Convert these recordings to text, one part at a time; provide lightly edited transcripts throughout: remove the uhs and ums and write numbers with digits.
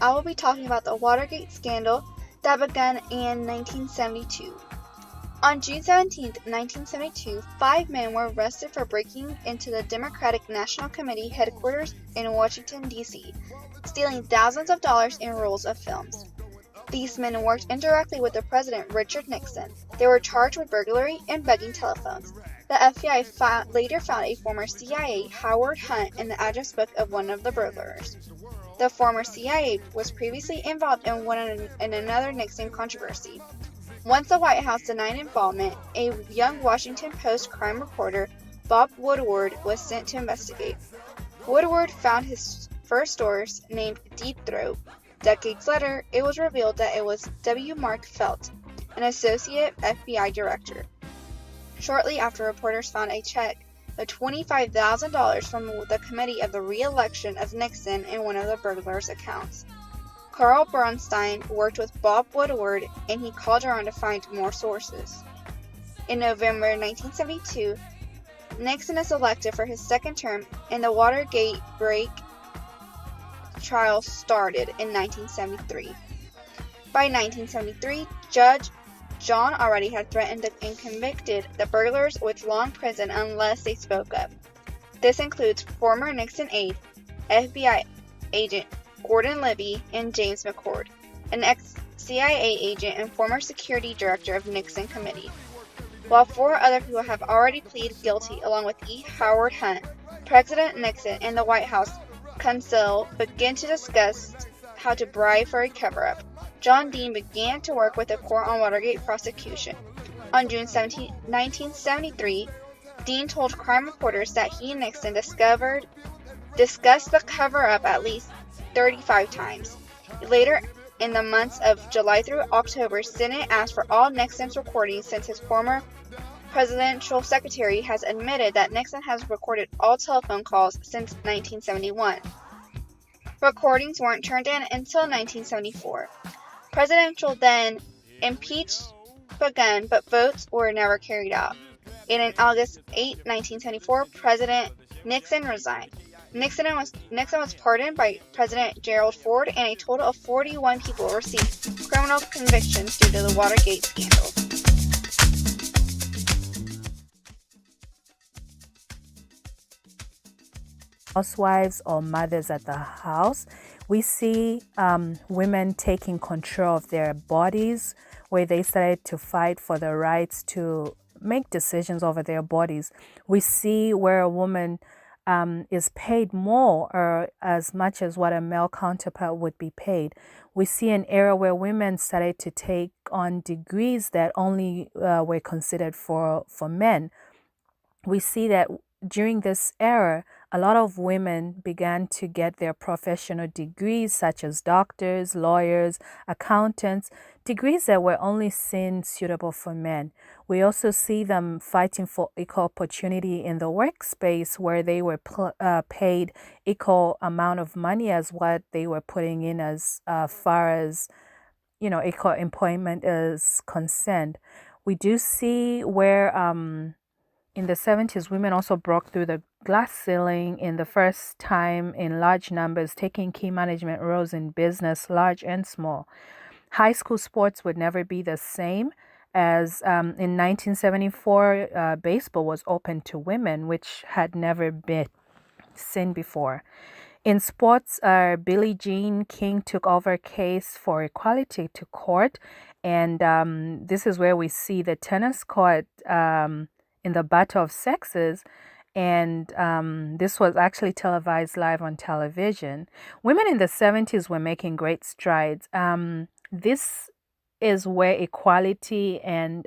I will be talking about the Watergate Scandal that began in 1972. On June 17, 1972, 5 men were arrested for breaking into the Democratic National Committee headquarters in Washington, D.C., stealing thousands of dollars in rolls of films. These men worked indirectly with the President Richard Nixon. They were charged with burglary and bugging telephones. The FBI later found a former CIA, Howard Hunt, in the address book of one of the burglars. The former CIA was previously involved in another Nixon controversy. Once the White House denied involvement, a young Washington Post crime reporter, Bob Woodward, was sent to investigate. Woodward found his first source, named Deep Throat. Decades later, it was revealed that it was W. Mark Felt, an associate FBI director. Shortly after, reporters found a check of $25,000 from the Committee of the Re-election of Nixon in one of the burglars' accounts. Carl Bernstein worked with Bob Woodward, and he called around to find more sources. In November 1972, Nixon is elected for his second term, and the Watergate Break trial started in 1973. By 1973, Judge John already had threatened and convicted the burglars with long prison unless they spoke up. This includes former Nixon aide, FBI agent Gordon Libby, and James McCord, an ex-CIA agent and former security director of Nixon Committee. While 4 other people have already pleaded guilty along with E. Howard Hunt, President Nixon and the White House Counsel began to discuss how to bribe for a cover-up. John Dean began to work with the court on Watergate prosecution. On June 17, 1973, Dean told crime reporters that he and Nixon discussed the cover-up at least 35 times. Later, in the months of July through October, Senate asked for all Nixon's recordings since his former presidential secretary has admitted that Nixon has recorded all telephone calls since 1971. Recordings weren't turned in until 1974. Presidential then impeached began, but votes were never carried out. And on August 8, 1974, President Nixon resigned. Nixon was pardoned by President Gerald Ford, and a total of 41 people received criminal convictions due to the Watergate scandal. Housewives or mothers at the house, we see women taking control of their bodies, where they started to fight for the rights to make decisions over their bodies. We see where a woman is paid more or as much as what a male counterpart would be paid. We see an era where women started to take on degrees that only were considered for men. We see that during this era, a lot of women began to get their professional degrees, such as doctors, lawyers, accountants, degrees that were only seen suitable for men. We also see them fighting for equal opportunity in the workspace, where they were paid equal amount of money as what they were putting in as far as, equal employment is concerned. We do see where in the 70s, women also broke through the glass ceiling in the first time in large numbers, taking key management roles in business, large and small. High school sports would never be the same, as in 1974, baseball was open to women, which had never been seen before. In sports, Billie Jean King took over a case for equality to court, and this is where we see the tennis court in the battle of sexes, and this was actually televised live on television. Women in the 70s were making great strides. This is where equality and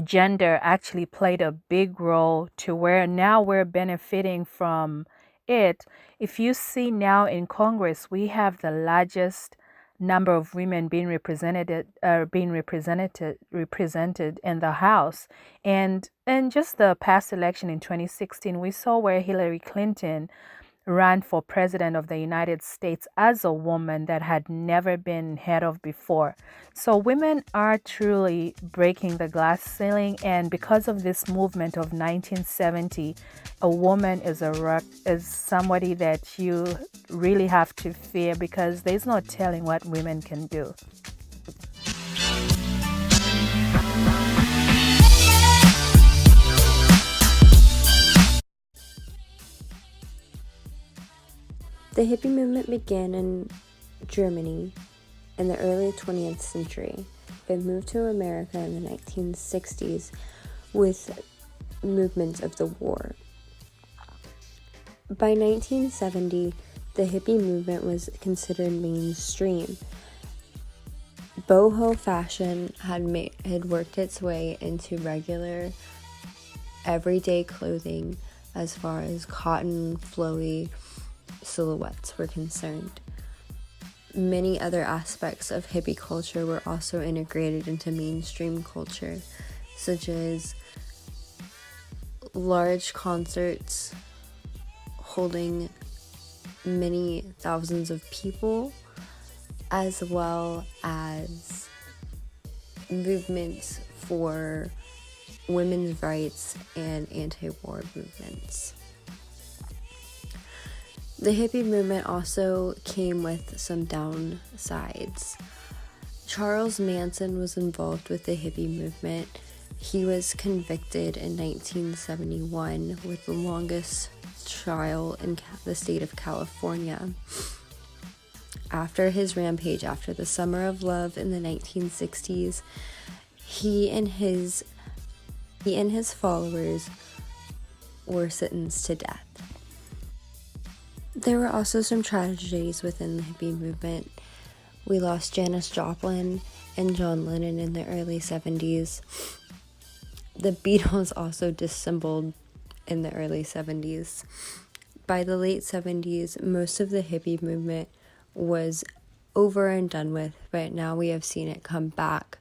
gender actually played a big role, to where now we're benefiting from it. If you see now in Congress, we have the largest number of women being represented in the House. And in just the past election in 2016, we saw where Hillary Clinton ran for president of the United States as a woman that had never been heard of before. So women are truly breaking the glass ceiling, and because of this movement of 1970, a woman is somebody that you really have to fear, because there's no telling what women can do. The hippie movement began in Germany in the early 20th century, but moved to America in the 1960s with movements of the war. By 1970, the hippie movement was considered mainstream. Boho fashion had worked its way into regular, everyday clothing as far as cotton, flowy silhouettes were concerned. Many other aspects of hippie culture were also integrated into mainstream culture, such as large concerts holding many thousands of people, as well as movements for women's rights and anti-war movements. The hippie movement also came with some downsides. Charles Manson was involved with the hippie movement. He was convicted in 1971 with the longest trial in the state of California. After his rampage after the Summer of Love in the 1960s, he and his followers were sentenced to death. There were also some tragedies within the hippie movement. We lost Janis Joplin and John Lennon in the early 70s. The Beatles also dissembled in the early 70s. By the late 70s, most of the hippie movement was over and done with, but now we have seen it come back